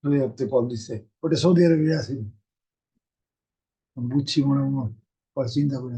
দুই হপ্তাহ কল দিছে, ওটা সৌদি আরবে আছে। আমি বুঝছি মনে মনে, পরে চিন্তা করে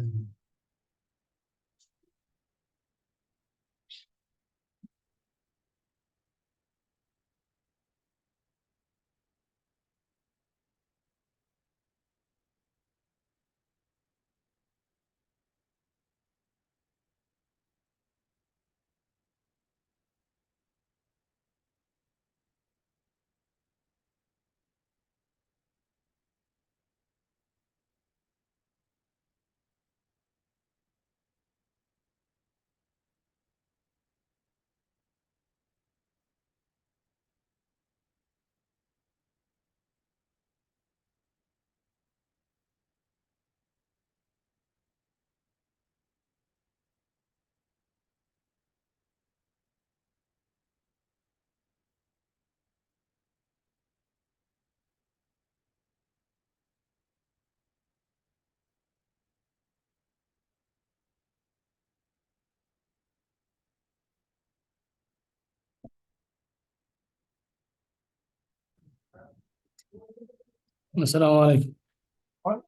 আসসালামু আলাইকুম।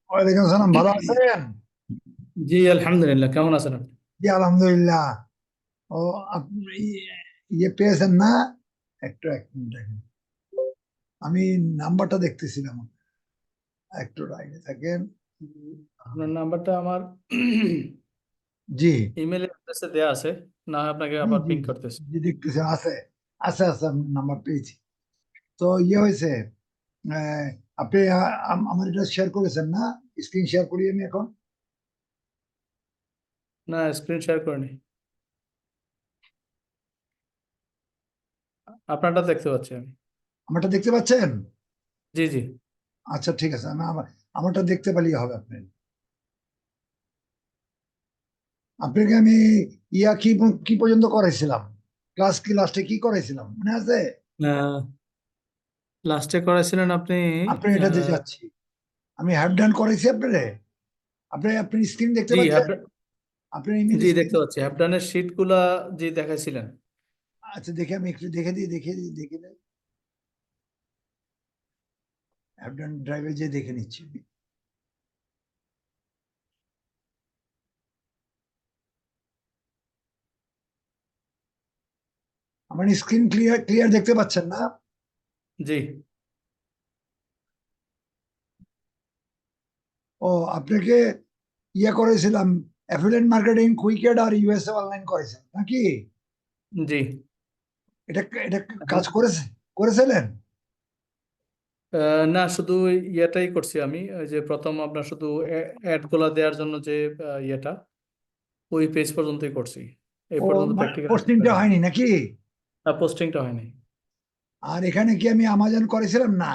ওয়ালাইকুম আসসালাম, ভালো আছেন? জি আলহামদুলিল্লাহ, কেমন আছেন আপনি? জি আলহামদুলিল্লাহ। ও, আপনি ইয়ে পেয়েছেন না? একটু এক মিনিট দেখেন, আমি নাম্বারটা দেখতেছিলাম, একটু লাইনে থাকেন। আপনার নাম্বারটা আমার জি ইমেল অ্যাড্রেসে দেয়া আছে, না হয় আপনাকে জি আবার জি পিং করতেছি। জি দেখতেছি, আছে আছে আছে, আমি নাম্বার পেয়েছি। তো ইয়ে হয়েছে, আহ, আপনি আমার এটা শেয়ার করেছেন না? স্ক্রিন শেয়ার করি আমি এখন। না, স্ক্রিন শেয়ার করিনি, আপনারটা দেখতে পাচ্ছি আমি। আমারটা দেখতে পাচ্ছেন? জি জি। আচ্ছা ঠিক আছে, আমারটা দেখতে পেলেই হবে আপনার। আপনাকে আমি ইয়া কি পর্যন্ত করাইছিলাম? ক্লাস কি লাস্টে কি করাইছিলাম মনে আছে? লাস্টে করেছিলেন আপনি। আপনি এটাতে আহ, যাচ্ছি, আমি হ্যাভ ডান করাইছি আপনারে। আপনি স্ক্রিন দেখতে জি পাচ্ছেন? হ্যাপডান। আপনার ইমেল জি স্ক্রিন। দেখতে পাচ্ছি হ্যাপডানের শিট গুলা জি দেখাইছিলেন। আচ্ছা দেখে, আমি একটু দেখে দিই। হ্যাভ ডান ড্রাইভে যে দেখে নিচ্ছি আমি। আমার স্ক্রিন ক্লিয়ার ক্লিয়ার দেখতে পাচ্ছেন না? জি ও, আপনাকে ইয়ে করেছিলাম, অ্যাফিলিয়েট মার্কেটিং, কুইকেড আর ইউএসএ অনলাইন করেছেন নাকি? জি। এটা এটা কাজ করেছিলেন? না, শুধু ইয়েটাই করছি আমি, ওই যে প্রথম আপনার শুধু অ্যাড গুলা দেওয়ার জন্য যে ইয়েটা, ওই পেজ পর্যন্তই করছি, এই ও, পর্যন্ত প্র্যাকটিক্যাল কিছু পোস্টিংটা করিনি। হয়নি নাকি? পোস্টিংটা হয়নি। আর এখানে কি আমি আমাজন করেছিলাম না?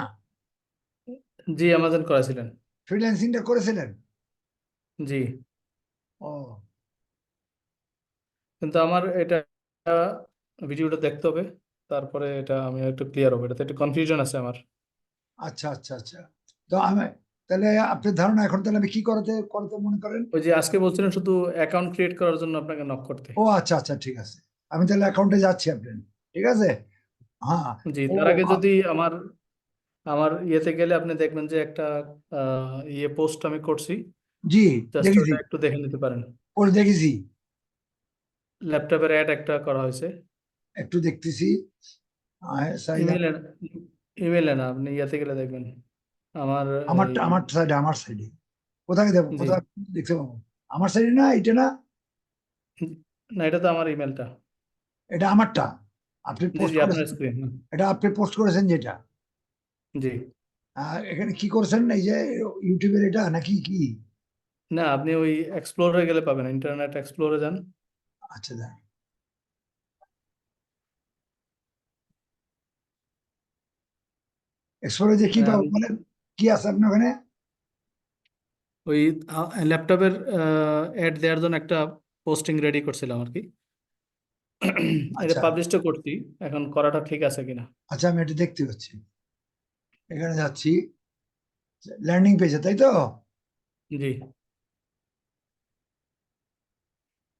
জি অ্যামাজন করেছিলেন। ফ্রিল্যান্সিংটা করেছিলেন? জি, ও কিন্তু আমার এটা ভিডিওটা দেখতে হবে, তারপরে এটা আমি একটু ক্লিয়ার হবে, এটাতে একটু কনফিউশন আছে আমার। আচ্ছা আচ্ছা আচ্ছা। তো আমি, তাহলে আপনার ধারণা এখন তাহলে আমি কি করতে করতে মনে করেন? ওই যে আজকে বলছিলেন শুধু অ্যাকাউন্ট ক্রিয়েট করার জন্য আপনাকে নক করতে। ও আচ্ছা আচ্ছা, ঠিক আছে। আমি তাহলে অ্যাকাউন্টে যাচ্ছি আপনার, ঠিক আছে। হ্যাঁ। জি, ও তার আগে যদি আমার আমার ইয়েতে গেলে আপনি দেখবেন যে একটা ইয়ে পোস্ট আমি করছি, জি জাস্ট দেখেছি, ওটা একটু দেখে নিতে পারেন। করে দেখেছি। ল্যাপটপের অ্যাড একটা করা হয়েছে। একটু দেখতেছি। চাইলাম। ইমেলে, ইমেলে না, আপনি ইয়েতে গেলে দেখবেন আমার এই। আমার সাইডে কোথায় দেবো, জি, কোথায় দেখতে পাবো? আমার সাইডে না, এটা না? না এটা তো আমার ইমেলটা। এটা আমারটা, আপনি জি পোস্ট জি, আপনার করেছেন। স্ক্রিন। এটা আপনি পোস্ট করেছেন যেটা। জি। এখানে কি করেছেন, এই যে ইউটিউবের এটা নাকি কি? না, আপনি ওই এক্সপ্লোরে গেলে পাবেন, ইন্টারনেট এক্সপ্লোরে যান। আচ্ছা দেখ, এক্সপ্লোরে যে কি পাবো আহ, বলেন? কি আছে আপনার ওখানে? ওই ল্যাপটপের অ্যাড দেওয়ার জন্য একটা পোস্টিং রেডি করছিলাম আর কি। এটা আচ্ছা পাবলিশও করছি, এখন করাটা ঠিক আছে কিনা। আচ্ছা, আমি এটা দেখতে পাচ্ছি, এখানে যাচ্ছি, ল্যান্ডিং পেজে, তাই তো? জি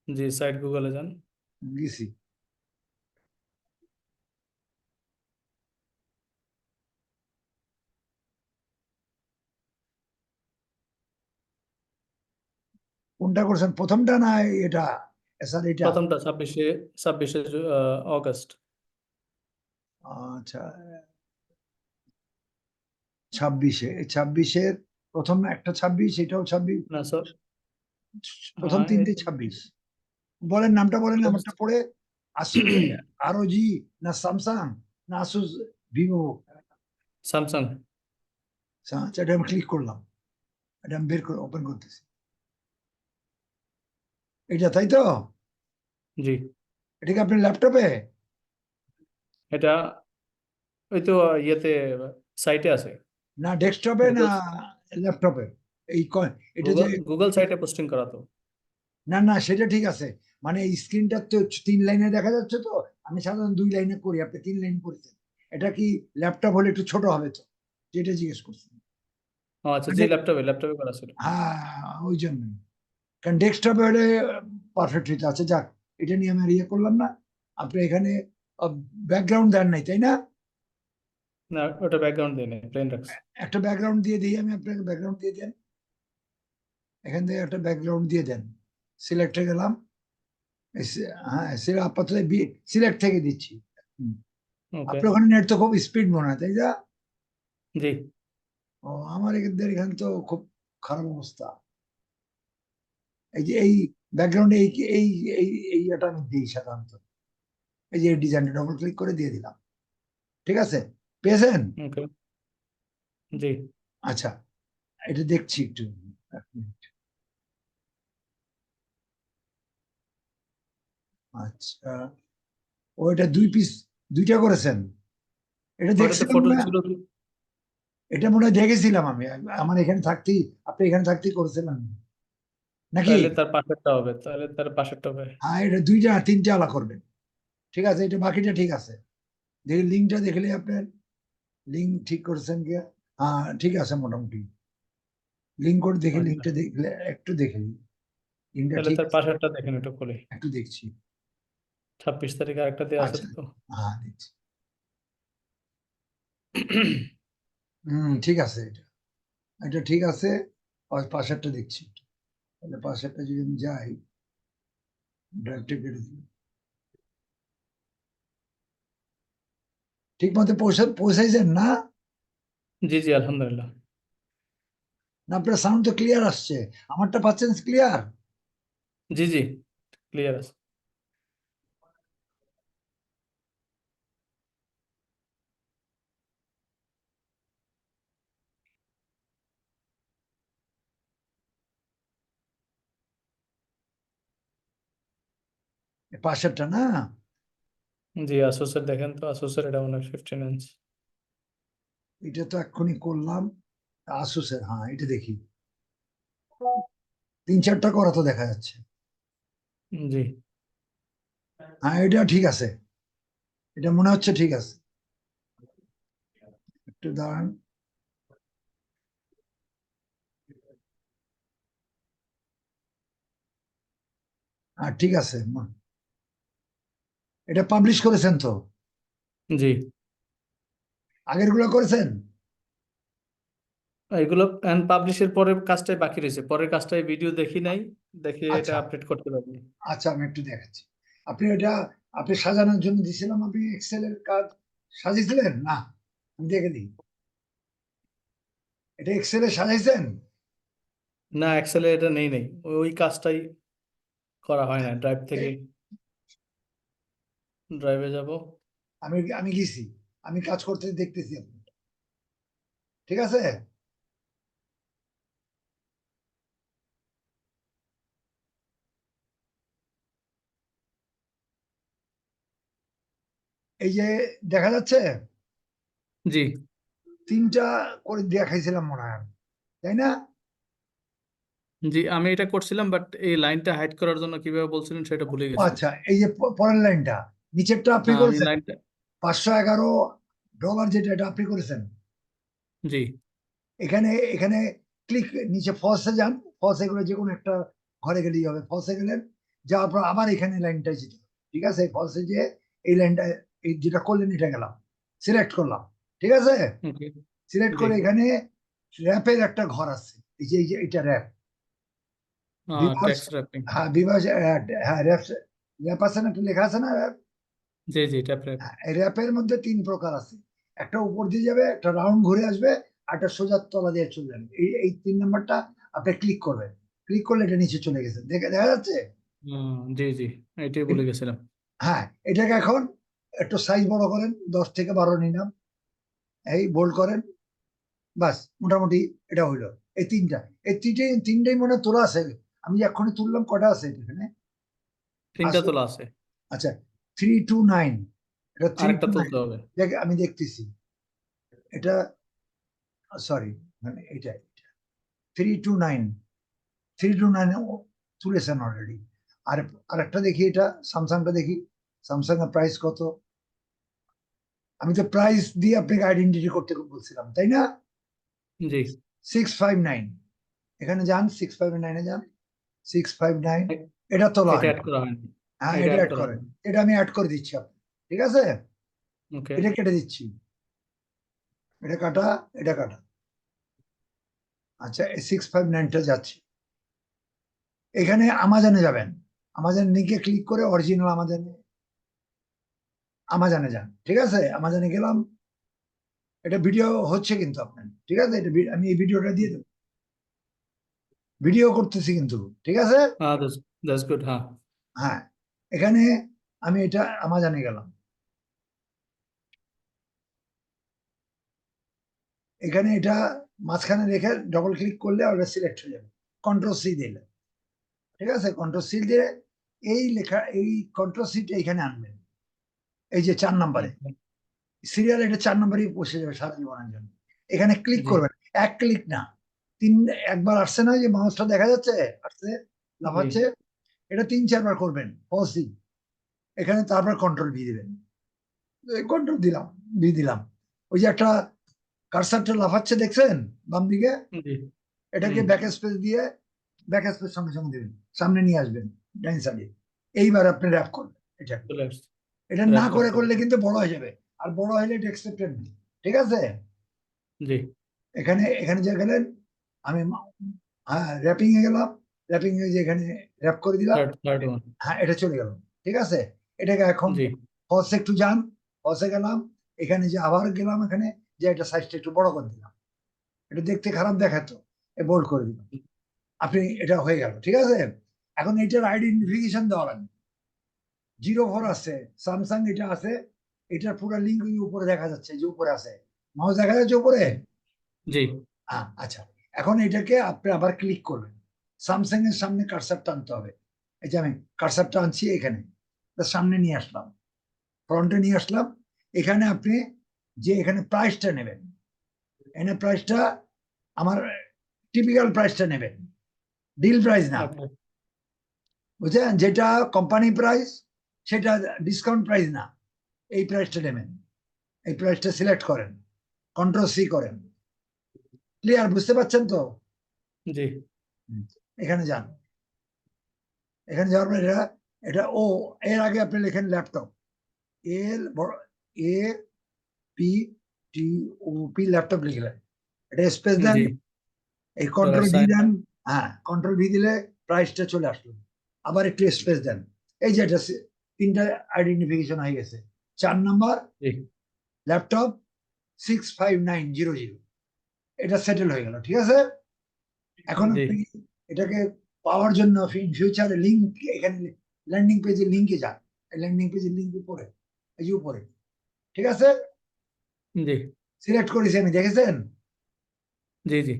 জি, সাইট গুগলে যান। গেছি। কোনটা করছেন, প্রথমটা না এটা স্যার এটা? প্রথমটা 26শে অগস্ট। আচ্ছা, 26-এ, এই 26-এর প্রথম একটা 26, এটাও 26, না স্যার, প্রথম হ্যাঁ তিনটে 26। বলেন নামটা, বলেন নামটা পড়ে। আসুস ROG না স্যামসাং না আসুস ভিভো? স্যামসাং। আচ্ছা, এটা আমি ক্লিক করলাম, এটা আমি বের করে ওপেন করতেছি। এটা তাই তো? জি, এটা কি আপনার ল্যাপটপে? এটা ওই তো ইয়েতে সাইটে আছে, না ডেস্কটপে না গুগল ল্যাপটপে? এই এটা যে, গুগল গুগল সাইটে পোস্টিং করা তো। না না সেটা ঠিক আছে, মানে স্ক্রিনটা তো 3 লাইনে দেখা যাচ্ছে তো, আমি সাধারণত 2 লাইনে করি, আপনি 3 লাইন করেছেন। এটা কি ল্যাপটপ হলে একটু ছোট হবে তো, যেটা জিজ্ঞেস করছেন? ও আচ্ছা, জি মানে ল্যাপটপে করা ছিল। হ্যাঁ, ওই জন্যই। কারণ ডেস্কটপে হলে পারফেক্ট হইতে আছে। যাক, এটা নিয়ে আমি আর ইয়ে করলাম না। আপনি এখানে ব্যাকগ্রাউন্ড দেন নাই তাই না? না, ওটা ব্যাকগ্রাউন্ড দিয়ে নেই, প্লেন রাখছি। একটা ব্যাকগ্রাউন্ড দিয়ে দিই, আমি আপনাকে ব্যাকগ্রাউন্ড দিয়ে দেন। এখান থেকে একটা ব্যাকগ্রাউন্ড দিয়ে দেন। সিলেক্টে গেলাম। হ্যাঁ, আপাতত সিলেক্ট থেকে দিচ্ছি। হুম। ওকে। আপনার ওখানে নেট তো খুব স্পিড মনে হয় তাই না? জি, ও, আমার এখানে এখানে তো খুব খারাপ অবস্থা। এই যে এই ব্যাকগ্রাউন্ডে এই এই এই এই এটা আমি দিই সাধারণত। এই যে ডিজাইনটা ডবল ক্লিক করে দিয়ে দিলাম। ঠিক আছে, পেয়েছেন? ওকে। জি, আচ্ছা, এটা দেখছি একটু, 1 মিনিট। আচ্ছা, ওইটা 2 পিস, দুইটা করেছেন? এটা ওটাতে দেখছিলাম ফটো না, ছিল। এটা মনে হয় দেখেছিলাম আমি। আমার এখানে থাকতেই, আপনি এখানে থাকতেই করেছিলেন নাকি? তাহলে তার পাশেরটা হবে। হ্যাঁ, এটা দুইটা তিনটা আলা করবেন। ঠিক আছে, এটা বাকিটা ঠিক আছে। দেখি লিঙ্কটা দেখলে আপনার, লিঙ্ক ঠিক করেছেন কি? হ্যাঁ ঠিক আছে মোটামুটি। লিঙ্ক করে দেখে, আচ্ছা, লিঙ্কটা দেখলে একটু দেখে নিন। লিঙ্কটা তাহলে ঠিক তার আছে, পাশেরটা দেখেন, একটু খুলে। একটু দেখছি। 26 তারিখে আরেকটা দেওয়া আছে আচ্ছা, তো। হ্যাঁ দেখছি। ঠিক আছে, এটা এটা ঠিক আছে। আর পাশেরটা দেখছি। তাহলে পাশেরটা যদি আমি যাই, ড্রাইভটা কেটে দিই। ঠিক মতো পৌঁছাইছেন না? জি জি, আলহামদুলিল্লাহ। না, আপনার সাউন্ড তো ক্লিয়ার আসছে, আমারটা পাচ্ছেন ক্লিয়ার? জি জি, ক্লিয়ার আছে। পাশেরটা না? জি, আসুসের দেখেন তো, আসুসের এটা মনে হয় 15 ইঞ্চ। এটা তো এক্ষুনি করলাম। আসুসের, হ্যাঁ এটা দেখি, 3-4টা করা তো দেখা যাচ্ছে। জি, হ্যাঁ, এটা ঠিক আছে, এটা মনে হচ্ছে ঠিক আছে। একটু দাঁড়ান। হ্যাঁ ঠিক আছে, এটা পাবলিশ করেছেন তো? জি। আগের গুলো করেছেন? এগুলো পাবলিশের পরের কাজটাই বাকি রয়েছে, পরের কাজটাই ভিডিও দেখি নাই, দেখে এটা আচ্ছা আপডেট করতে পারিনি। আচ্ছা, আমি একটু দেখাচ্ছি। আপনি এটা, আপনি সাজানোর জন্য দিছিলাম, আপনি এক্সেল এর কাজ সাজিয়েছিলেন না? আমি দেখে দিই, এটা এক্সেল এ সাজাইছেন? না, এক্সেলে এটা নেই নেই, ওই কাজটাই করা হয় না। ড্রাইভ থেকে, এ- ড্রাইভে যাব। আমি আমি গেছি, আমি কাজ করতে দেখতেছি আপনি। ঠিক আছে, এই যে দেখা যাচ্ছে, জি 3টা করে দেখাইছিলাম মনে হয় আমি, তাই না? জি, আমি এটা করছিলাম, বাট এই লাইনটা হাইড করার জন্য কিভাবে বলছিলেন সেটা ভুলে ও গেছি। আচ্ছা, এই যে পরের লাইনটা, নিচেরটা আপনি হ্যাঁ, আমি করেছেন। লাইনটা, $511 যেটা, এটা আপনি করেছেন। জি এখানে এখানে ক্লিক, নিচে ফলসে যান। ফলসে গেলে যে কোনো একটা ঘরে গেলেই হবে। ফলসে গেলেন, যাওয়ার পর আবার এখানে লাইনটায় যেতে হবে। ঠিক আছে, ফলসে যে এই লাইনটা, এই যেটা করলেন এটা গেলাম, সিলেক্ট করলাম। ঠিক আছে, ওকে। সিলেক্ট জি করে এখানে র্যাপের একটা ঘর আছে, এই যে এটা র্যাপ। Bibhas, tax wrapping. হ্যাঁ বিভাস, হ্যাঁ র্যাপ, র্যাপ আছে না, একটা লেখা আছে না র্যাপ। জি জি, ট্যাপ র্যাপ। র্যাপের মধ্যে 3 প্রকার আছে, একটা উপর দিয়ে যাবে, একটা রাউন্ড ঘুরে আসবে, আর একটা সোজা তলা দিয়ে চলে যাবে। এই 3 নাম্বারটা আপনি ক্লিক করবেন, ক্লিক করলে এটা নিচে চলে গেছে, দেখা যাচ্ছে। জি জি, এটাই বলে গেছিলাম। হ্যাঁ, এটাকে এখন একটু সাইজ বড় করেন, 10 থেকে 12 নিলাম, এই বোল্ড করেন, বাস মোটামুটি এটা হইলো। এই তিনটাই মনে হয় তোলা আছে, আমি এখনই তুললাম, কটা আছে এখানে? 3টা আসলে তোলা আছে, আচ্ছা, 329, এটা থ্রি আরেকটা টু নাইন তুলতে হবে। দেখ, আমি দেখতেছি এটা, সরি, মানে এটা 329, 329 তুলেছেন অলরেডি। আর আরেকটা দেখি, এটা স্যামসাংটা দেখি, স্যামসাং এর প্রাইস কত। আমি তো প্রাইস দিয়ে আপনাকে আইডেন্টিটি করতে বলছিলাম, তাই না? জি, 659, এখানে যান, 659-এ যান, 659, এ- এটা তোলা এটা হয়। অ্যাড করা হয়নি। হ্যাঁ, এটা এটা অ্যাড অ্যাড করা করেন, হয়নি। এটা আমি অ্যাড করে দিচ্ছি আপনি, ঠিক আছে, ওকে। এটা কেটে দিচ্ছি, এটা কাটা, এটা কাটা। আচ্ছা, এই 659টা যাচ্ছে, এখানে আমাজনে যাবেন, আমাজন লিঙ্কে ক্লিক করে অরিজিনাল আমাজনে যান, ঠিক আছে, আমাজনে গেলাম, এটা ভিডিও হচ্ছে কিন্তু আপনার, ঠিক আছে, এটা আমি এই ভিডিওটা দিয়ে দেবো, ভিডিও করতেছি কিন্তু, ঠিক আছে। That's good. হ্যাঁ, হ্যাঁ, এখানে আমি এটা আমাজনে গেলাম, এখানে এটা মাঝখানে রেখে ডবল ক্লিক করলে ওটা সিলেক্ট হয়ে যাবে, কন্ট্রোল সি দিলে, ঠিক আছে, কন্ট্রোল সি দিয়ে এই লেখা, এই কন্ট্রোল সিটা এখানে আনবেন, এই যে 4 নম্বরে সিরিয়াল, এটা 4 নম্বরেই বসে যাবে সারা জীবনের জন্য। এখানে ক্লিক জি করবেন, এক ক্লিক না, তিন, একবার আসছে না যে মাউসটা দেখা যাচ্ছে আসছে, জি লাফাচ্ছে, এটা 3-4 বার করবেন, পজিটিভ, এখানে তারপর কন্ট্রোল ভি দিবেন, কন্ট্রোল দিলাম, ভি দিলাম, ওই যে একটা কারসারটা লাফাচ্ছে দেখছেন বাম দিকে, জি। এটাকে হুম, ব্যাক স্পেস দিয়ে, ব্যাক স্পেস সঙ্গে সঙ্গে দিবেন, সামনে নিয়ে আসবেন ডাইন সাইডে, এইবার আপনি র্যাপ করবেন এটা, চলে আসছে। এটা না র্যাপ করে করতে হবে। করলে কিন্তু বড় হয়ে যাবে, আর বড় হলে এটা এক্সেপ্টেড নেই, ঠিক আছে। জি, এখানে এখানে যে গেলেন, আমি হ্যাঁ র্যাপিং এ গেলাম, র্যাপিং এ যে এখানে র্যাপ করে দিলাম, থার্ড ওয়ান। হ্যাঁ এটা চলে গেল, ঠিক আছে। এটাকে এখন জি ফলসে একটু যান, ফলসে গেলাম, এখানে যে আবার গেলাম, এখানে যে এটা সাইজটা একটু বড় করে দিলাম, এটা দেখতে খারাপ দেখাতো, এ বোল্ড করে দিলাম, আপনি এটা হয়ে গেল, ঠিক আছে। এখন এটার আইডেন্টিফিকেশন দেওয়া লাগবে, 04 আছে, স্যামসাং এটা আছে, এটার পুরো লিঙ্ক উপরে দেখা যাচ্ছে, যে উপরে আছে, মাউস দেখা যাচ্ছে উপরে। জি আচ্ছা, এখন এটাকে আপনি আবার ক্লিক করবেন, স্যামসাং এর সামনে কার্সারটা আনতে হবে, এই যে আমি কার্সারটা আনছি এখানে, তার সামনে নিয়ে আসলাম, ফ্রন্টে নিয়ে আসলাম, এখানে আপনি যে এখানে প্রাইসটা নেবেন, এখানে প্রাইসটা আমার টিপিক্যাল প্রাইসটা নেবেন, ডিল প্রাইস না, ওকে। বুঝছেন, যেটা কোম্পানি প্রাইস, সেটা ডিসকাউন্ট প্রাইস না, এই প্রাইসটা নেবেন, এই প্রাইসটা সিলেক্ট করেন, কন্ট্রোল সি করেন, ক্লিয়ার, বুঝতে পারছেন তো? জি হুম, এখানে যান, এখানে যাওয়ার পর এটা, এটা ও, এর আগে আপনি লেখেন ল্যাপটপ, এল বড়, A P T O P, laptop লিখলেন, এটা স্পেস দেন, জি, এই ডলার কন্ট্রোল ভি সাইন। দেন, হ্যাঁ কন্ট্রোল ভি দিলে প্রাইসটা চলে আসলো, আবার একটু স্পেস দেন, এই যে এটা 3টা আইডেন্টিফিকেশন হয়ে গেছে, 4 নম্বর জি ল্যাপটপ 65900, এটা সেটেল হয়ে গেল, ঠিক আছে। এখন জি আপনি এটাকে পাওয়ার জন্য ইন ফিউচারে লিঙ্ক, এখানে ল্যান্ডিং পেজের লিঙ্কে যান, ল্যান্ডিং পেজের লিঙ্ক উপরে, এই যে উপরে, ঠিক আছে, জি সিলেক্ট করেছি আমি, দেখেছেন, জি জি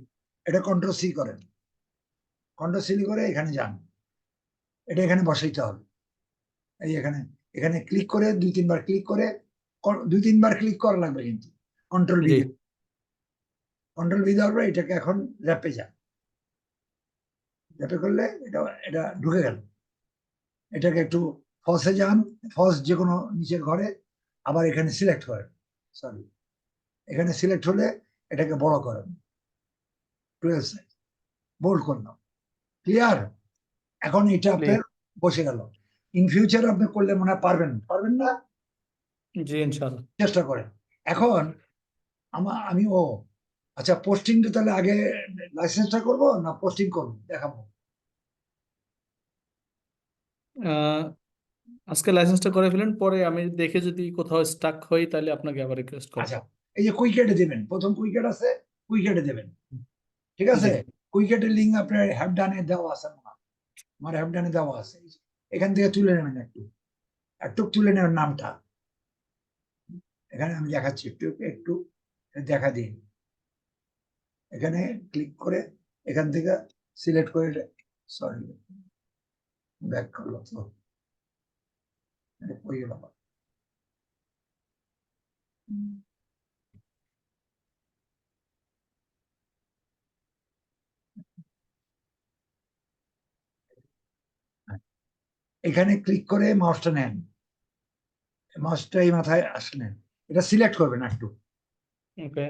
এটা কন্ট্রোল সি করেন, কন্ট্রোল সি করে এখানে যান, এটা এখানে বসাইতে হবে, এই এখানে, এখানে ক্লিক করে 2-3 বার ক্লিক করে, 2-3 বার ক্লিক করা লাগবে কিন্তু, কন্ট্রোল ভি, জি কন্ট্রোল ভি দেওয়ার পর এটাকে এখন র্যাপে যান, র্যাপে করলে এটা, এটা ঢুকে গেল, এটাকে একটু ফলসে যান, ফলস যে কোনো নিচের ঘরে, আবার এখানে সিলেক্ট করেন, সরি, এখানে সিলেক্ট হলে এটাকে বড় করেন, 12 সাইজ, বোল্ড করলাম, ক্লিয়ার। এখন এটা আপনার ক্লিয়ার। বসে গেল, ইন ফিউচার আপনি করলে মনে হয় পারবেন, পারবেন না, জি ইনশাল্লাহ। চেষ্টা করেন। এখন আমি আচ্ছা, পোস্টিংটা তাহলে আগে লাইসেন্সটা করবো না পোস্টিং করবো দেখাবো? আহ, আজকে লাইসেন্সটা করে ফেলেন, পরে আমি দেখে যদি কোথাও স্টাক হই তাহলে আপনাকে আবার রিকোয়েস্ট করবো। আচ্ছা, এই যে কুইকেটে দেবেন, প্রথম কুইকেট আছে, কুইকেটে দেবেন, ঠিক জি আছে? কুইকেটের লিঙ্ক আপনার হ্যাভ ডানে দেওয়া আছে মনে হয়। আমার হ্যাভ ডানে দেওয়া আছে, এই যে। এখান থেকে তুলে নেবেন, একটু একটু তুলে নেবেন নামটা। এখানে আমি দেখাচ্ছি, একটু একটু দেখা দিন। এখানে ক্লিক করে এখান থেকে সিলেক্ট করে, সরি ব্যাক করলো তো, এটা কই গেল আবার? এখানে ক্লিক করে মাউসটা নেন, মাউসটা এই মাথায় আসলেন, এটা সিলেক্ট করবেন, একটু ওকে।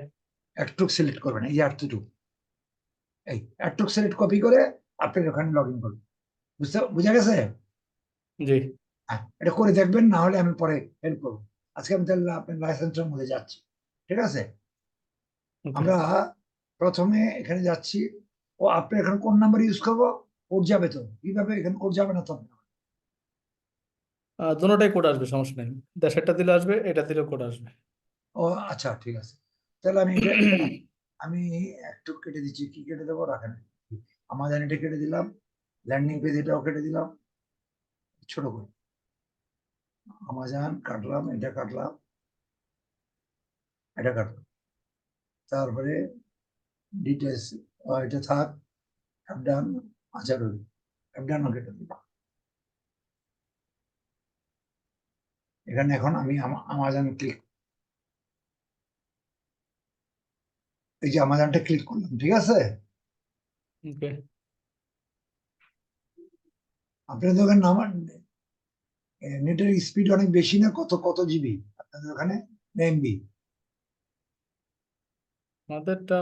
একটু সিলেক্ট করবেন, এই এতটুকু, এই একটু সিলেক্ট কপি করে আপনি ওখানে লগ ইন করবেন। বুঝা গেছে? জি হ্যাঁ, এটা করে দেখবেন, না হলে আমি পরে হেল্প করবো। আজকে আমি তাহলে আপনার লাইসেন্সের মধ্যে যাচ্ছি, ঠিক আছে? ওকে। আমরা প্রথমে এখানে যাচ্ছি। ও আপনি এখানে কোন নাম্বার ইউজ করবো? কোড যাবে তো? কিভাবে এখানে কোড যাবে না তো? দুটোটাই কোড আসবে, সমস্যা নেই। দেশেরটা দিলে আসবে, এটা দিলেও কোড আসবে। ও আচ্ছা, ঠিক আছে। তাহলে আমি এটা এটা আমি একটু কেটে দিচ্ছি, কি কেটে দেবো রাখেন। আমাজন এটা কেটে দিলাম, ল্যান্ডিং পেজ এটাও কেটে দিলাম, ছোট করে। আমাজন কাটলাম, এটা কাটলাম, এটা কাটলাম, তারপরে ডিটেলস এটা থাক, অ্যাপডান, আচ্ছা রবি, অ্যাপডানও কেটে দিলাম। এখানে এখন আমি আমাজন ক্লিক, এই যে আমাজনটা ক্লিক করলাম, ঠিক আছে? ওকে। আপনাদের ওখানে নামান নেটের স্পিড অনেক বেশি না? কত কত জিবি আপনাদের ওখানে, এমবি? আমাদেরটা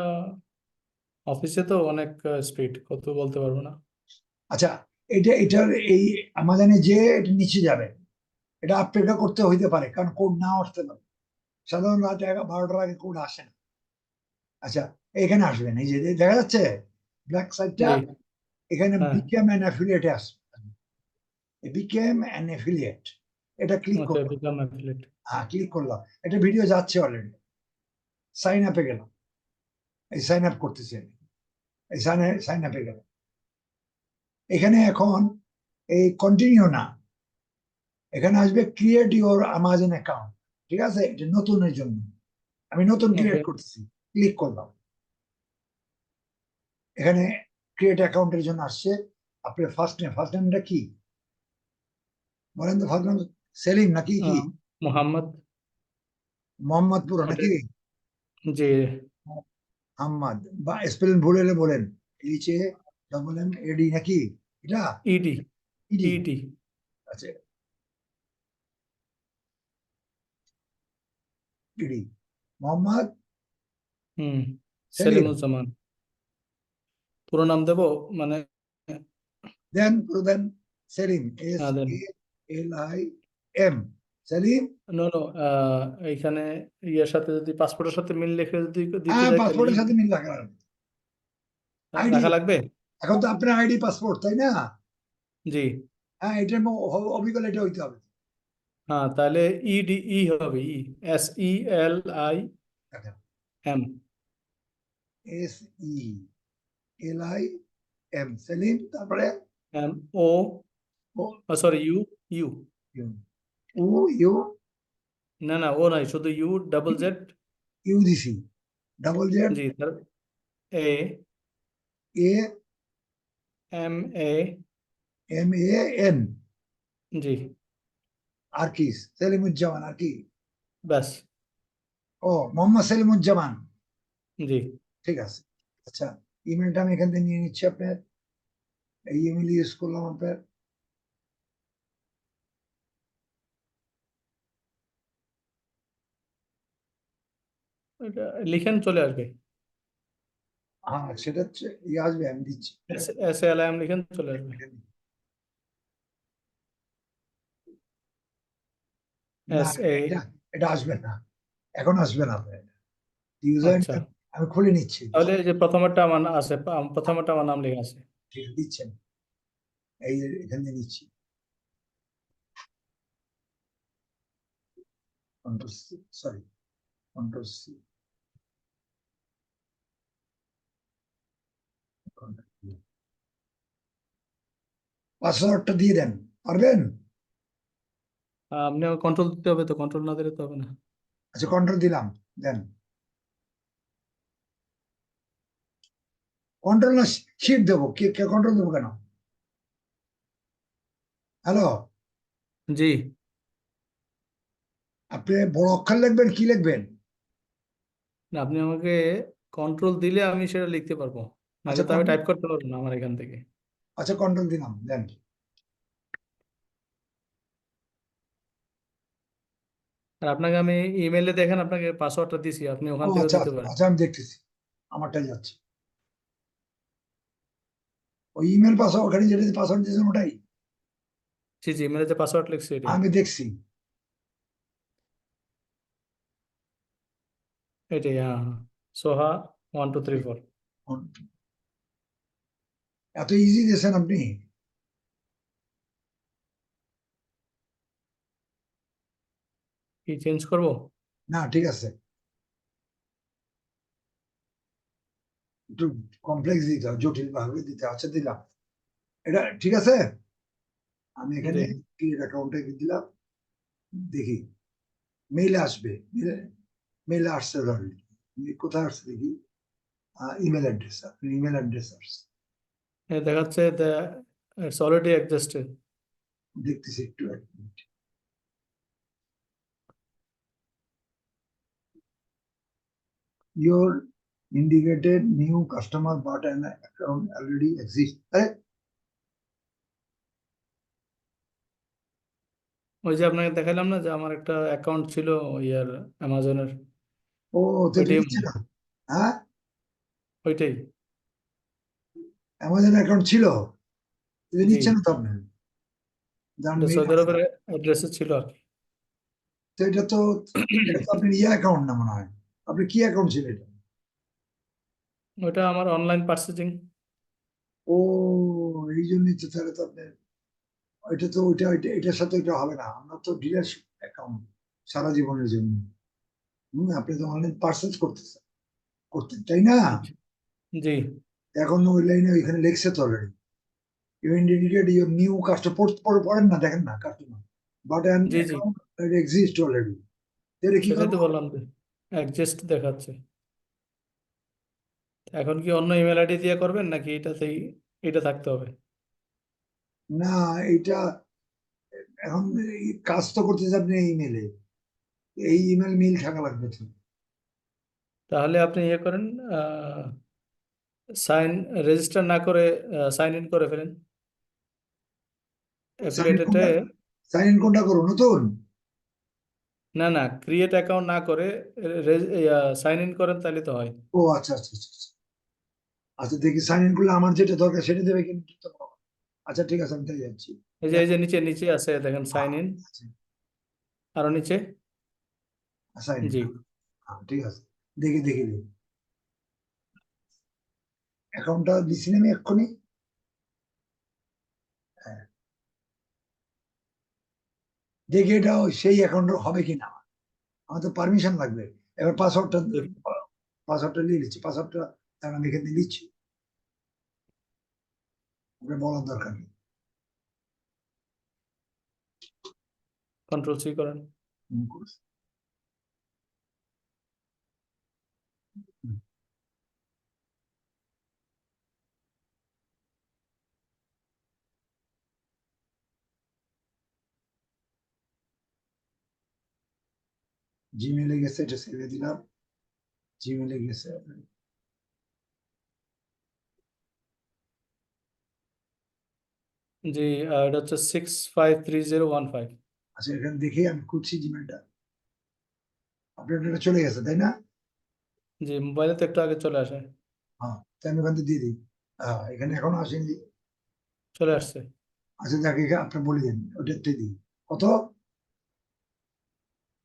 অফিসে তো অনেক স্পিড, কত বলতে পারবো না। আচ্ছা, এটার এই আমাজনে যে এটা নিচে যাবে, এটা অপেক্ষা করতে হইতে পারে, কারণ কোড না আসতে পারে। সাধারণ রাত 12টার আগে কোড আসে না। আচ্ছা, এখানে আসবেন, এই যে দেখা যাচ্ছে ব্ল্যাক সাইডটা, জি এখানে হ্যাঁ। বিকেম অ্যান অ্যাফিলিয়েটে আসবে, বিকেম অ্যান অ্যাফিলিয়েট, এটা ক্লিক ওকে, করলাম। Become affiliate. হ্যাঁ, ক্লিক করলাম, এটা ভিডিও যাচ্ছে অলরেডি। সাইন আপে গেলাম, এই সাইন আপ করতেছি আমি, এই সাইন আপে গেলাম। এখানে এখন এই কন্টিনিউ না, এখানে আসবে ক্রিয়েট ইউর আমাজন অ্যাকাউন্ট, ঠিক আছে? এটা নতুনের জন্য, আমি নতুন ওকে। ক্রিয়েট করতেছি, ক্লিক করলাম। এখানে ক্রিয়েট অ্যাকাউন্টের জন্য আসছে। আপনার ফার্স্ট নেমটা কি বলেন তো? ফার্স্ট নেম সেলিম নাকি কি? মোহাম্মদ। মোহাম্মদ পুরো নাকি? ওটা- জি। আহম্মদ, বা স্পেলিং ভুল হলে বলেন। HAMMAD নাকি এটা? ইডি। ইডি? ইডি। আচ্ছা, ইডি, মোহাম্মদ হুম। সেলিম। সেলিমুজ্জামান। পুরো নাম দেবো মানে? দেন পুরো দেন, সেলিম, দেন। SALIM, সেলিম। নো নো, এইখানে ইয়ের সাথে যদি পাসপোর্টের সাথে মিল রেখে যদি দিতে হ্যাঁ, যাই তাহলে পাসপোর্টের সাথে মিল রাখা লাগবে। আইডি, রাখা লাগবে। এখন তো আপনার আইডি পাসপোর্ট, তাই না? জি হ্যাঁ, এটার অবিকল এটা হইতে হবে। হ্যাঁ, তাহলে ইডি ই হবে, SELIM। SELIM, সেলিম, তারপরে M O, O, sorry, U. U. U, O, U, না না, ও নাই, শুধু ইউ, ডাবল জেড। ইউ দিছি, ডাবল জেড, জি তার A A M A. MAN, জি আর কি? সেলিমুজ্জামান, আর কি? ব্যাস। ও, মোহাম্মদ সেলিমুজ্জামান, জি ঠিক আছে। আচ্ছা, ইমেলটা আমি এখান থেকে নিয়ে নিচ্ছি আপনার, এই ইমেল ইউজ করলাম আপনার। এটা লিখেন, চলে আসবে। হ্যাঁ, সেটা হচ্ছে ইয়ে আসবে, আমি দিচ্ছি। SALIM লিখেন, চলে আসবে। না, এস এ। এটা এটা আসবে না, এখন আসবে না আপনার ইউজার। আচ্ছা, আমি খুলে নিচ্ছি, তাহলে এই যে প্রথমেরটা আমার আছে, প্রথমেরটা আমার নাম লেখা আছে। ঠিক আছে, দিচ্ছেন, এই যে এখান থেকে নিচ্ছি। Control C, sorry, control C, পাসওয়ার্ডটা দিয়ে দেন, পারবেন? আপনি কন্ট্রোল দিতে হবে, তো কন্ট্রোল না দিলে তো হবে না। আচ্ছা, কন্ট্রোল দিলাম, দেন। কন্ট্রোল না শিট দেবো? কে কন্ট্রোল দেবো কেন? হ্যালো, জি, আপনি বড় অক্ষর লিখবেন, কি লিখবেন? না আপনি আমাকে কন্ট্রোল দিলে আমি সেটা লিখতে পারবো, নাহলে আচ্ছা তো আমি টাইপ করতে পারবো না আমার এখান থেকে। আচ্ছা, কন্ট্রোল দিলাম, দেন। আর আপনাকে আমি ইমেলে দেখেন, আপনাকে পাসওয়ার্ডটা দিছি, আপনি ও ওখান থেকেও আচ্ছা দিতে পারেন। আচ্ছা, আমি দেখতেছি, আমারটাই যাচ্ছে। ওই ইমেল পাসওয়ার্ড, ওখানে যেটা পাসওয়ার্ড দিয়েছেন ওটাই জি জি, ইমেলে যে পাসওয়ার্ড লিখছি এটাই। আমি দেখছি। এটাই, হ্যাঁ হ্যাঁ, সোহা 1234। এত ইজি দিয়েছেন আপনি। কি চেঞ্জ করবো? না, ঠিক আছে, একটু কমপ্লেক্স দিতে হবে, জটিল ভাবে দিতে হবে। আচ্ছা, দিলাম, এটা ঠিক আছে। আমি এখানে জি ক্রিয়েট অ্যাকাউন্টে দিলাম, দেখি মেইলে আসবে। মেইলে আসছে ধরেন, কোথায় আসছে দেখি, ইমেল অ্যাড্রেস, আপনি ইমেল অ্যাড্রেস আসছে, দেখাচ্ছে ইটস অলরেডি অ্যাডজাস্টেড। দেখতেছি একটু, এক minute. Your indicated new customer but an account already exists. আরে, ওই যে আপনাকে দেখালাম না যে আমার একটা অ্যাকাউন্ট ছিল ইয়ার অ্যামাজনের, ও তো এটা ওইটাই নিচ্ছে না। হ্যাঁ, ওইটাই। অ্যামাজন অ্যাকাউন্ট ছিল, এটা জি, নিচ্ছে না তো আপনার, যার এটা মেইল সৌদি আছে। আরবের অ্যাড্রেসে ছিল আর কি। তো এটা তো আপনার ইয়ে অ্যাকাউন্ট না মনে হয়। আপনার কি অ্যাকাউন্ট ছিল এটা? ওইটা আমার অনলাইন পার্চেজিং। ও, এই জন্যই তো, তাহলে তো আপনার ওইটা তো এটার সাথে ওইটা হবে না। আমরা তো ডিলারশিপ অ্যাকাউন্ট সারা জীবনের জন্য। আপনি তো অনলাইন পার্সেস করতেন, তাই না? জি এখন ওই লাইনে ওইখানে লেখছে তো already, you indicate your new customer, পড়েন না, দেখেন না customer, but an G G, account exist already. এটা কি সেটাই তো করবো? বললাম যে অ্যাডজাস্ট দেখাচ্ছে। এখন কি অন্য ইমেল আইডি দিয়ে করবেন নাকি এটাতেই, এটা থাকতে হবে? না, এটা এখন এই কাজ তো করতেছে আপনি ইমেলে, এই ইমেল মিল থাকা লাগবে তো। তাহলে আপনি ইয়ে করেন, সাইন, রেজিস্টার না করে সাইন ইন করে ফেলেন সাইন ইন অ্যাফিলিয়েটেডে। কোনটা, সাইন ইন কোনটা করবো, নতুন? না না, ক্রিয়েট অ্যাকাউন্ট না করে সাইন ইন করেন, তাহলে তো হয়। ও আচ্ছা আচ্ছা আচ্ছা আচ্ছা। আচ্ছা, দেখি সাইন ইন করলে আমার যেটা দরকার সেটা দেবে কিন্তু। আচ্ছা, ঠিক আছে, আমি তাই যাচ্ছি। এই যে নিচে নিচে আছে দেখেন সাইন ইন, আরো নিচে। সাইন ইন, জি, ঠিক আছে, দেখি দেখি দেখি অ্যাকাউন্টটা দিচ্ছি না আমি এক্ষুনি। হ্যাঁ, দেখি এটা সেই অ্যাকাউন্ট হবে কিনা। আমার তো পারমিশন লাগবে। এবার পাসওয়ার্ডটা নিয়ে নিচ্ছি, পাসওয়ার্ডটা তাহলে আমি এখানে নিচ্ছি, আপনার বলার দরকার নেই। কন্ট্রোল সি করেন। জিমেলে গেছে, এটা ছেড়ে দিলাম, জিমেলে গেছে। জি, এটা হচ্ছে 653015। আচ্ছা, এখানে দেখে আমি খুঁজছি জিমেলটা, আপনার এটা চলে গেছে তাই না? জি, মোবাইলে তো একটু আগে চলে আসে। হ্যাঁ, তাই আমি ওখান থেকে দিয়ে দিই। হ্যাঁ, এখানে এখনো আসেনি। চলে আসছে। আচ্ছা, যাকে আপনি বলে দিন, ওটাতে দিই। কত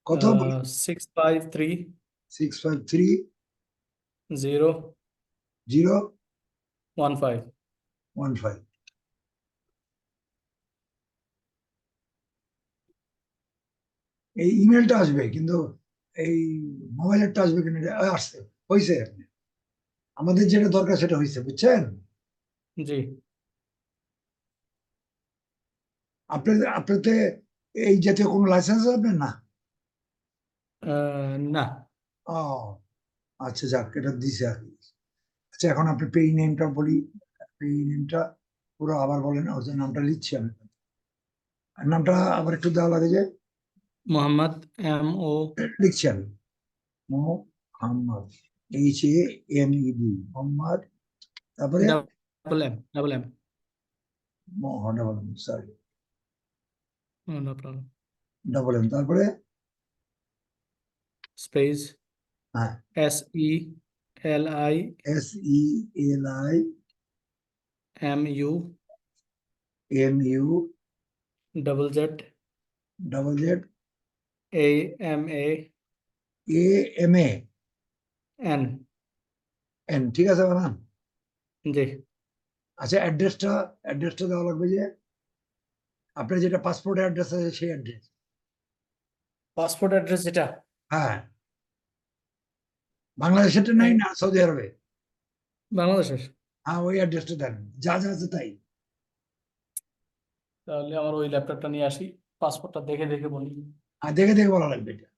কত বলি? 653015। 653015। এই ইমেলটা আসবে কিন্তু এই মোবাইলেরটা আসবে কিনা আসছে, হয়েছে। আমাদের যেটা দরকার সেটা হয়েছে, বুঝছেন? জি। আপনাতে এই জাতীয় কোনো লাইসেন্স আছে আপনার? না। না। ও আচ্ছা, যাক, এটা দিছে আর কি। আচ্ছা, এখন আপনি পেই নেমটা বলি। পেই নেমটা পুরো আবার বলেন, ওর যে নামটা লিখছি আমি। আর নামটা আবার একটু দেওয়া লাগে যে, মোহাম্মদ, MO লিখছি আমি। মোহাম্মদ, HAMED, মোহাম্মদ। তারপরে double M sorry, no problem, double M, তারপরে স্পেস হ্যাঁ, SELI SELI MU MU ZZ ZZ AMA AMA N। N, ঠিক আছে বানান? জি। আচ্ছা, অ্যাড্রেসটা দেওয়া লাগবে যে আপনার যেটা পাসপোর্ট অ্যাড্রেস আছে সেই অ্যাড্রেস। পাসপোর্ট অ্যাড্রেস যেটা হ্যাঁ, বাংলাদেশেরটা নাই না, সৌদি আরবে? বাংলাদেশের, হ্যাঁ, ওই অ্যাড্রেসটা দেন, যা যা আছে তাই। তাহলে আমার ওই ল্যাপটপটা নিয়ে আসি, পাসপোর্টটা দেখে দেখে বলি। আর দেখে দেখে বলা লাগবে এটা।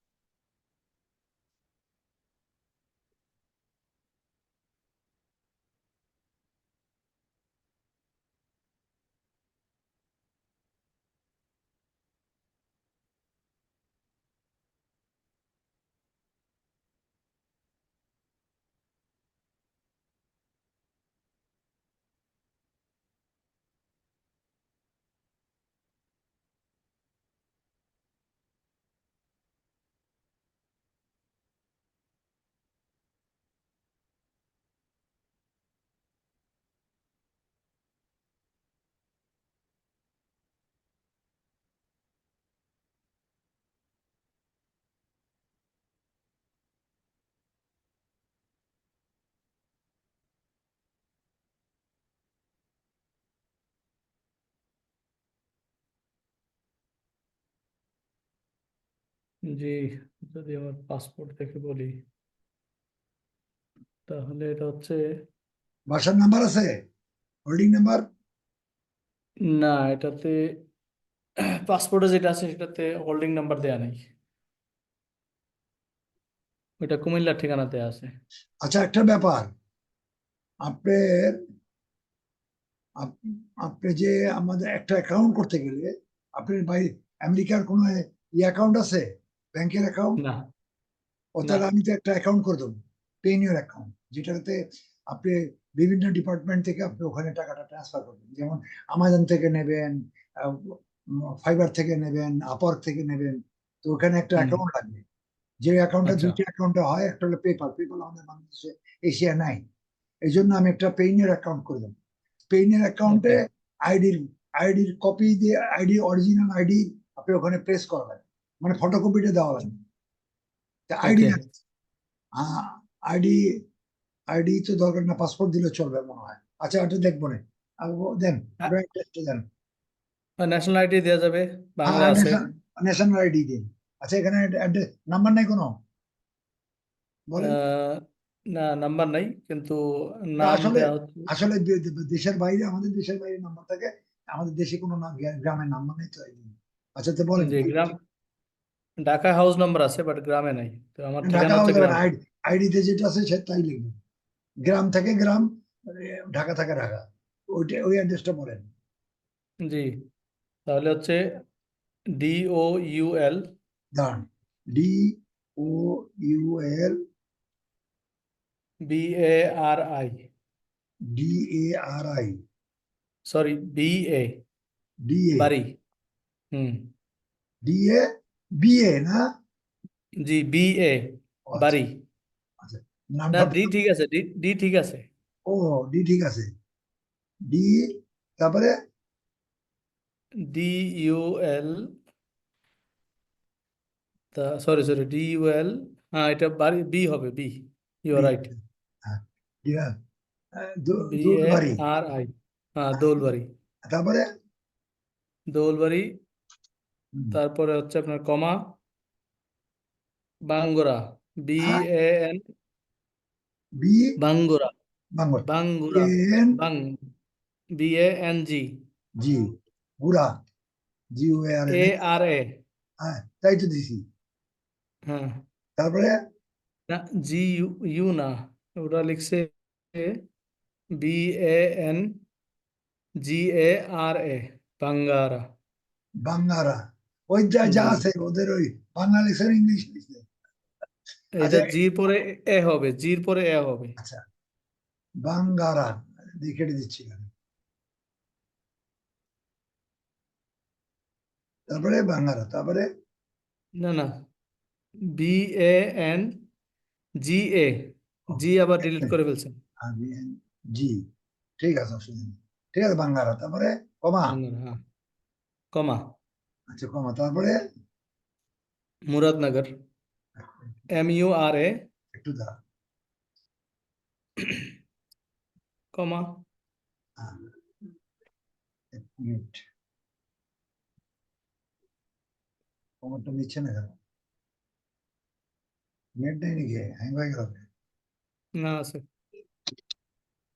জি, যদি আমার পাসপোর্ট দেখে বলি, তাহলে এটা হচ্ছে, বাসার নাম্বার আছে, হোল্ডিং নাম্বার? না এটাতে পাসপোর্টে যেটা আছে সেটাতে হোল্ডিং নাম্বার দেয়া নেই, ওইটা কুমিল্লার ঠিকানাতে আছে। আচ্ছা, একটা ব্যাপার, আপনার আপনি যে আমাদের একটা অ্যাকাউন্ট করতে গেলে আপনার ভাই আমেরিকার কোনো অ্যাকাউন্ট আছে, ব্যাংকের অ্যাকাউন্ট? না। ও না। তাহলে আমি তো একটা অ্যাকাউন্ট করে দেবো, পেইনিয়র অ্যাকাউন্ট, যেটাতে আপনি বিভিন্ন ডিপার্টমেন্ট থেকে আপনি ওখানে টাকাটা ট্রান্সফার করবেন। যেমন আমাজন থেকে নেবেন, ফাইবার থেকে নেবেন, আপওয়ার্ক থেকে নেবেন, তো ওখানে একটা হুম। অ্যাকাউন্ট লাগবে। যে অ্যাকাউন্টটা আচ্ছা। দুইটা অ্যাকাউন্টে হয়, একটা হলো পেপাল, পেপাল আমাদের বাংলাদেশে, এশিয়া নাই। এই জন্য আমি একটা পেইনিয়র অ্যাকাউন্ট করে দেবো। পেইনিয়র অ্যাকাউন্টে ওকে। আইডির আইডির কপি দিয়ে, অরিজিনাল আইডি আপনি ওখানে প্রেস করাবেন, মানে ফটোকপিটা দেওয়া লাগবে। আইডি ওকে। লাগবে, আইডি আইডি তো দরকার না, পাসপোর্ট দিলে চলবে মনে হয়। আচ্ছা, ওটা দেখবো না, দেন, আপনার অ্যাড্রেসটা দেন। ন্যাশনাল আইডি দেওয়া যাবে, বাংলা হ্যাঁ, আছে। ন্যাশনাল আইডি দিন। আচ্ছা, এখানে অ্যাড্রেস নাম্বার নাই কোনো, বলেন। আহ, না নাম্বার নাই, কিন্তু তা নাম আসলে দেওয়া হচ্ছে। আসলে দেশের বাইরে, আমাদের দেশের বাইরে নাম্বার থাকে, আমাদের দেশে কোনো গ্রামের নাম্বার নেই তো এই জন্য। আচ্ছা, তো বলেন যে গ্রাম, ঢাকা হাউস নাম্বার আছে বাট গ্রামে নাই, তো আমার ঢাকা ঠিকানা হচ্ছে হয়ে যাবে না, গ্রাম। আইডিতে যেটা আছে সে তাই লিখবেন। গ্রাম থেকে গ্রাম, ঢাকা থেকে ঢাকা, ওই অ্যাড্রেসটা বলেন। জি, তাহলে হচ্ছে DOUL দাঁড়ান, DOUL BARI, DARI, sorry BA, DA, বাড়ি। হুম। DA, BA না? জি, BA, ও আচ্ছা, বাড়ি। আচ্ছা, না, নামটা ডি ঠিক আছে, ডি ডি ঠিক আছে। ও, ডি ঠিক আছে, ডি, তারপরে DUL, তা সরি সরি DUL, হ্যাঁ এটা বাড়ি, বি হবে, B, you R B, right. হ্যাঁ, D, BA Daulbari, R I, হ্যাঁ দৌলবাড়ি। তারপরে দৌলবাড়ি, হুম, তারপরে হচ্ছে আপনার কমা, বাঙ্গুরা, বি হ্যাঁ, A N B Bangura, Bangla Bangura, N বাং B A N G G, গুড়া, জি ও আর এ আর এ, হ্যাঁ, তাই তো দিছি। হ্যাঁ, তারপরে না জি ইউ ইউ না, ওরা লিখছে B A N G A আর এ, বাঙ্গারা। বাঙ্গারা, ওই যা যা জি, আছে ওদের ওই বাংলা লিখছে ইংলিশ লিখছে। এটা আচ্ছা, জির পরে এ হবে, জির পরে এ হবে। আচ্ছা, বাঙ্গারা দেখে দিচ্ছি আমি। তারপরে বাঙ্গারা, তারপরে না না, বি এ এন জি এ, জি আবার ডিলিট করে ফেলছেন। আমি জি, ঠিক আছে, অসুবিধা নেই। ঠিক আছে, বাঙ্গারা, তারপরে কমা। বাঙ্গারা, হ্যাঁ, কমা, আচ্ছা, কমা, তারপরে মুরাদনগর, এম ইউ আর এ, একটু দা, কমা, এক মিনিট, কমাটা নিচ্ছে না কেন? নেট নেই নাকি, হ্যাং হয়ে গেল? না আছে।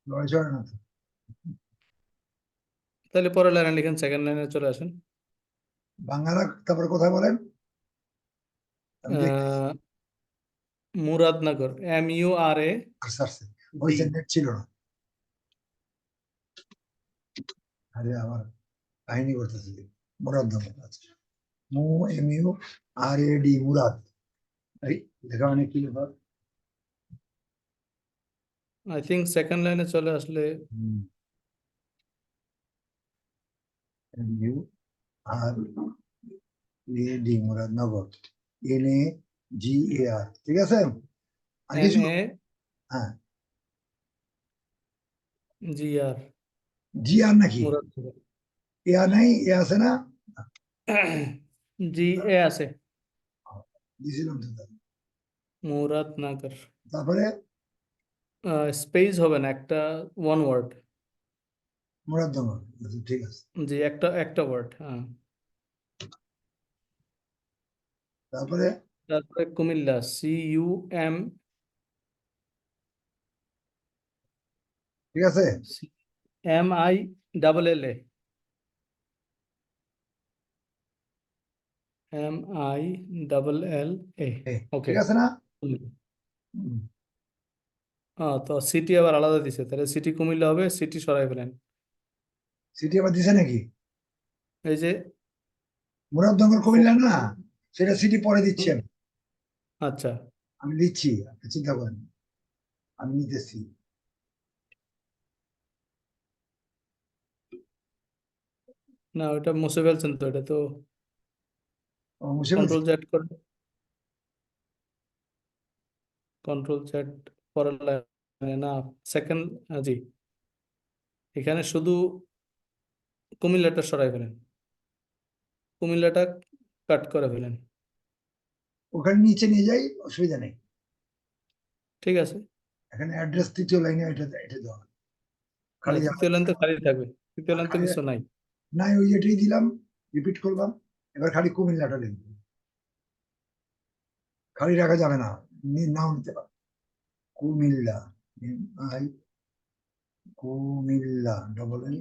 লড়াই চড়ে না তো? তাহলে পরের লাইনে লিখেন, সেকেন্ড লাইনে চলে আসেন। বাঙ্গারা, তারপরে কোথায় বলেন? আমি দেখতেছি। আহ, মুরাদনগর, এম ইউ আর এ আস্তে আস্তে, ওই ডি, নেট ছিল না। আরে আমার কাহিনী করতেছি। মুরাদ নাম, আচ্ছা, মু, M U R A D, Murad. এই লেখা মানে কি লেখা? আই থিঙ্ক সেকেন্ড লাইনে চলে আসলে। M U R A D, Muradnagar, N A G A R, ঠিক আছে। আর এন কিছু? এ হ্যাঁ, জি আর, জি আর নাকি? মুরাদনগর, এ আর নাই, এ আছে না? জি এ আছে, দিছিলাম তো তাহলে। মুরাদনগর, তারপরে স্পেস হবে না, একটা ওয়ান ওয়ার্ড। মুরাদনগর, আচ্ছা, ঠিক আছে। জি, একটা একটা ওয়ার্ড, হ্যাঁ। তারপরে তারপরে কুমিল্লা, সি ইউ এম, ঠিক আছে। M I double L A, M I double L A, okay. ঠিক আছে না? হুম। তো সিটি আবার আলাদা দিছে, তাহলে সিটি কুমিল্লা হবে, সিটি সরাই ফেলেন। সিটি আবার দিছে নাকি? এই যে মুরাদনগর কুমিল্লা ফো- না, সেটা সিটি পরে দিচ্ছি আমি। আচ্ছা, আমি দিচ্ছি, আপনি চিন্তা করেন, আমি নিতেছি। না ওটা মুছে ফেলছেন তো, এটা তো ও, মুছে ফেলছি। কন্ট্রোল জেড করে, কন্ট্রোল জেড পরের লাইনে না, সেকেন্ড, জি, এখানে শুধু কুমিল্লাটা সরাই ফেলেন, কুমিল্লাটা কাট করে ফেলেন। ওখানে নিচে নিয়ে যাই, অসুবিধা নেই। ঠিক আছে, এখানে অ্যাড্রেস তৃতীয় লাইনে, এটা এটা দেওয়া না খালি যাবে। তৃতীয় লাইন তো খালি থাকবে, তৃতীয় লাইন তো খালি কিছু নাই। নাই, ওই এটাই দিলাম, রিপিট করলাম। এবার খালি কুমিল্লাটা লিখবো, খালি রাখা যাবে না, নাও নিতে পারো। Comilla, M I, Comilla, double L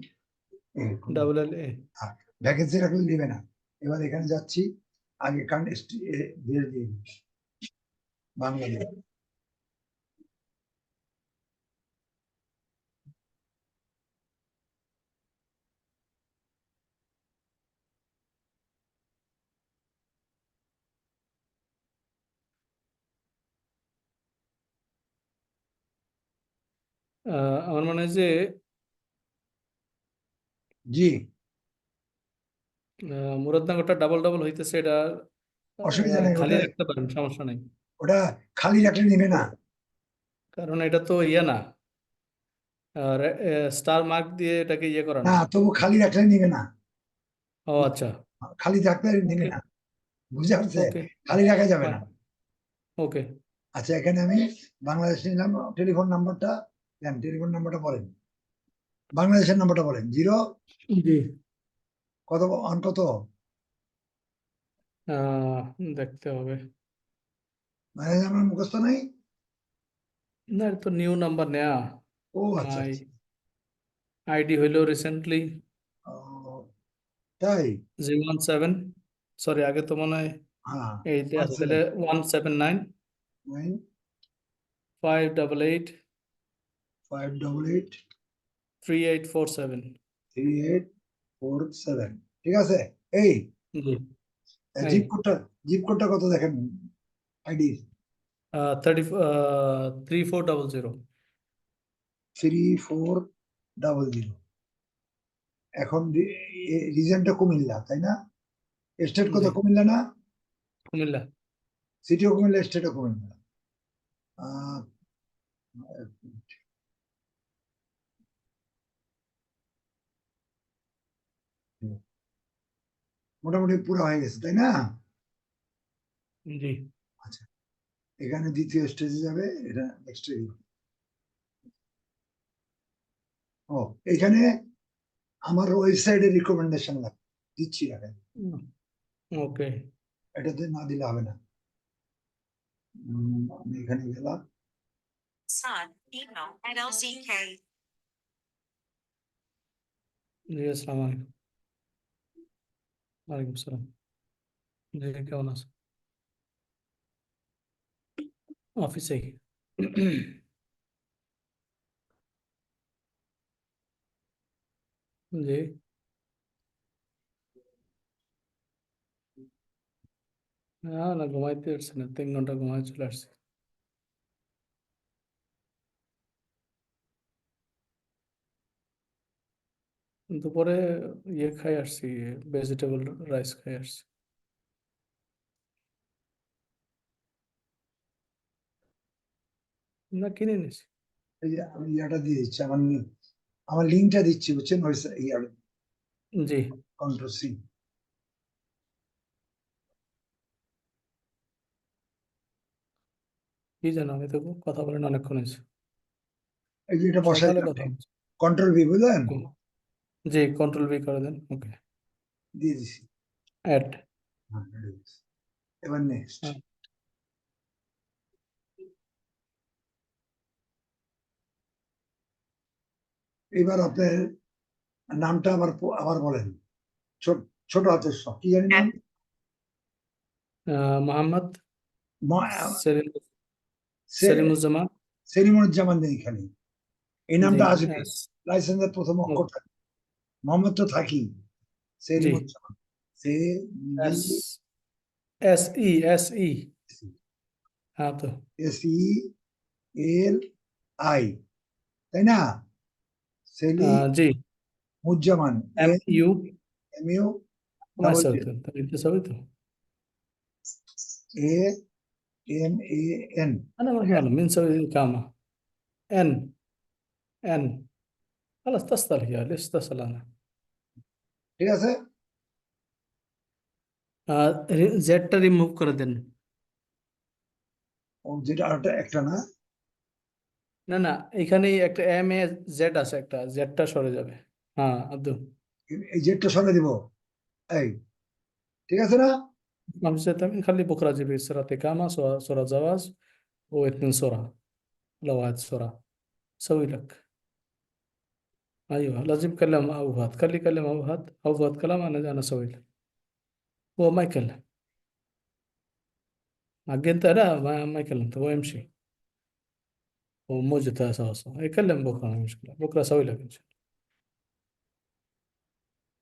A, double L A, vacancy রাখলে দিবে না। এবার এখানে যাচ্ছি, আগে কান্ট্রি দিয়ে দিই, বাংলাদেশ। আমার মনে হয় যে জি, মুরাদনগরটা ডাবল ডাবল হইতেছে, এটা অসুবিধা নেই, খালি ওটা রাখতে পারেন, সমস্যা নাই। ওটা খালি রাখলে নিবে না। কারণ এটা তো ইয়ে না, স্টার মার্ক দিয়ে এটাকে ইয়ে করা না, না। তবু খালি রাখলে নিবে না। ও আচ্ছা, খালি থাকলে নিবে ওকে, না, বুঝতে পারছে? ওকে, খালি রাখা যাবে ফাইন, না। ওকে। আচ্ছা, এখানে আমি বাংলাদেশ নিলাম, টেলিফোন নাম্বারটা দেন, টেলিফোন নাম্বারটা বলেন, বাংলাদেশের নাম্বারটা বলেন, জিরো জি, কত, অন কত? আহ, দেখতে হবে, ম্যানেজার আমার মুখস্থ নাই। না এটা তো নিউ নাম্বার নেয়া। ও আচ্ছা মাই আচ্ছা। আইডি হইলো রিসেন্টলি ও, তাই? G17, সরি আগে তো মনে হয় হ্যাঁ, এইতে ওয়ান আছে, তাহলে সেভেন 179 নাইন 588 588 3847। 3847। ঠিক আছে। এই জি। এই জিপ কোডটা, জিপ কোডটা কত দেখেন আইডি? 3400। 3400। এখন রিজনটা কুমিল্লা, তাই না? স্টেট জি, কোথাও কুমিল্লা না? কুমিল্লা। সিটিও কুমিল্লা, স্টেটও কুমিল্লা। আহ, মোটামুটি পুরো হয়ে গেছে, তাই না? জি। আচ্ছা, এখানে দ্বিতীয় স্টেজে যাবে, এটা নেক্সট। ও, এখানে আমার ওয়েবসাইটে রিকমেন্ডেশন লাগবে, দিচ্ছি রাখেন। ওকে। এটাতে না দিলে হবে না। আমি এখানে গেলাম। Son, email, NLCK. জি, আসসালামু আলাইকুম। ওয়ালাইকুম সালাম। জি, কেমন আছো? অফিসেই। জি। না না, ঘুমাইতে পারছি না, 3 ঘন্টা ঘুমাই চলে আসছি। দুপুরে ইয়ে খাই আসছি, ভেজিটেবল রাইস খাই আসছি। না, কিনে নিছি। এই যে আমি ইয়াটা দিয়ে দিচ্ছি, আমার লিঙ্কটা দিচ্ছি, বুঝছেন? ইয়ার জি। Control C. কি জানো, আমি তো কথা বলেন অনেকক্ষণ হয়েছে। এই যে এটা বসাই সকালে দিলাম, কথা বলছি। কন্ট্রোল ভি, বুঝলেন? জি, কন্ট্রোল ভি করে দেন। ওকে। দিয়ে দিছি। অ্যাড। হ্যাঁ, এটা দিচ্ছি। এবার নেক্সট। এবার আপনার নামটা আবার আবার বলেন। ছোট, ছোট হাতের সব কি জানি নাম? মোহাম্মদ মা- সেলিম, সে- সেলিমুজ্জামান। সেলিমুজ্জামান নেই এখানে, এই জি। নামটা আসবে। এস। লাইসেন্সের প্রথম ও, অক্ষর থাকে। মোহাম্মদ তো থাকি। জি। সেলিমুজ্জামান। সে S, S E, S E. হ্যাঁ তো। এস ই এল আই, তাই না? জি। Selimuzzaman. M N U. M U my double self, তো সবই তো। A M A N. انا ما معلم من سوي كامة. ان ان خلاص تصل، هي ليش تصل انا. ঠিক আছে। জেডটা রিমুভ করে দেন। ও, যেটা আরেকটা একটা না? না না, এখানেই একটা এম এ জেড আছে, একটা জেডটা সরে যাবে। হ্যাঁ আব্দুল। এই জেটটা সরাই দিব। এই, ঠিক আছে না? خمسة نخلي بكرة أجيب صورة إقامة، صورة زواج، واثنين صورة لوحات صورة. سوي لك. أيوه لازم كلم أبو فهد، خلي يكلم أبو فهد، أبو فهد كلام، أنا أسوي لك. هو ما يكلم. حق أنت لا، ما يكلم، هو يمشي. هو موجود أساسا أصلا، يكلم بكرة، ما مشكلة، بكرة أسوي لك إن شاء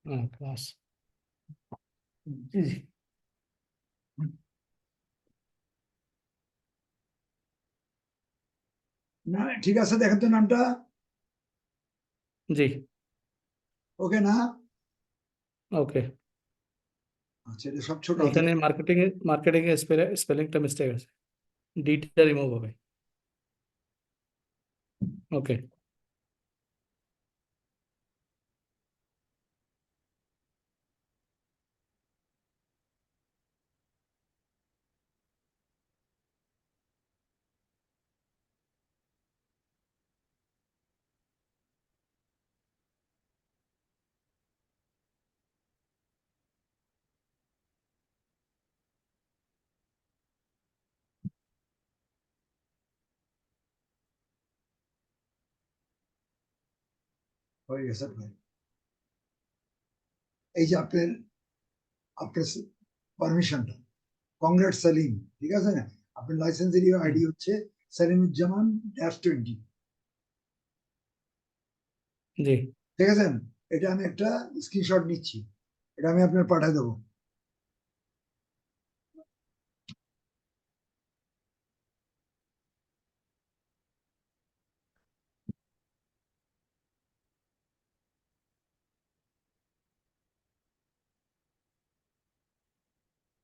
الله. خلاص. جي جي. না, ঠিক আছে, দেখেন তো নামটা। জি। ওকে না? ওকে। আচ্ছা, এটা সব ছোট হাতের। এখানে মার্কেটিং স্পেলিংটা মিস্টেক আছে, ডিটা রিমুভ হবে। ওকে। হয়ে গেছে আপনার। এই যে আপনার আপনার পারমিশনটা, কংগ্রেস সালিম, ঠিক আছে না? আপনার লাইসেন্সের আইডি হচ্ছে সালিমুজ্জামান -20, জি ঠিক আছে? এটা আমি একটা স্ক্রিনশট নিচ্ছি, এটা আমি আপনার পাঠিয়ে দেবো।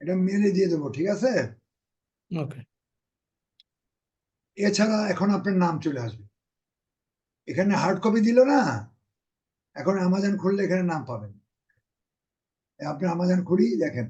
এটা মেলে দিয়ে দেবো, ঠিক আছে? ওকে এছাড়া এখন আপনার নাম চলে আসবে এখানে, হার্ড কপি দিল না, এখন অ্যামাজন খুললে এখানে নাম পাবেন। আপনি অ্যামাজন খুলি দেখেন,